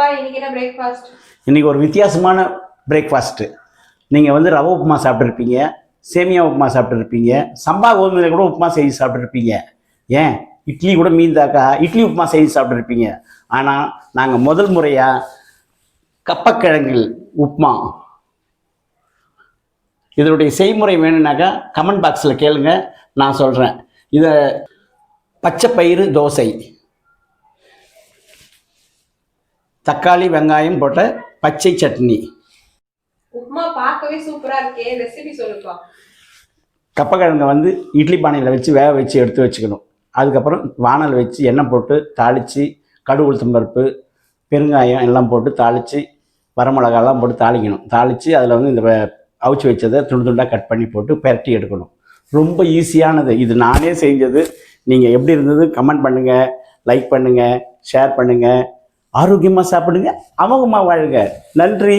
அப்பா இன்னைக்கு என்ன பிரேக்ஃபாஸ்ட்? இன்றைக்கி ஒரு வித்தியாசமான பிரேக்ஃபாஸ்ட்டு. நீங்கள் வந்து ரவை உப்புமா சாப்பிட்ருப்பீங்க, சேமியா உப்புமா சாப்பிட்ருப்பீங்க, சம்பா கோதுமையில் கூட உப்புமா செய்து சாப்பிட்ருப்பீங்க. ஏன் இட்லி கூட மீந்தாக்கா இட்லி உப்புமா செய்து சாப்பிட்ருப்பீங்க. ஆனால் நாங்கள் முதல் முறையாக கப்பக்கிழங்கில் உப்புமா, இதனுடைய செய்முறை வேணும்னாக்கா கமெண்ட் பாக்ஸில் கேளுங்க, நான் சொல்கிறேன். இதை பச்சை பயிறு தோசை, தக்காளி வெங்காயம் போட்ட பச்சை சட்னி. உப்புமா பார்க்கவே சூப்பரா இருக்கே, ரெசிபி சொல்லுப்பா. கப்பக்கிழங்கை வந்து இட்லி பானையில் வச்சு வேக வச்சு எடுத்து வச்சுக்கணும். அதுக்கப்புறம் வானல் வச்சு எண்ணெய் போட்டு தாளித்து கடுகு உளுத்தம் பருப்பு பெருங்காயம் எல்லாம் போட்டு தாளித்து வரமிளகாலாம் போட்டு தாளிக்கணும். தாளித்து அதில் வந்து இந்த அவிச்சு வச்சதை துண்டு துண்டாக கட் பண்ணி போட்டு பெரட்டி எடுக்கணும். ரொம்ப ஈஸியானது. இது நானே செஞ்சது. நீங்கள் எப்படி இருந்தது கமெண்ட் பண்ணுங்கள், லைக் பண்ணுங்கள், ஷேர் பண்ணுங்கள். ஆரோக்கியமாக சாப்பிடுங்க, அமோகமாக வாழுங்க. நன்றி.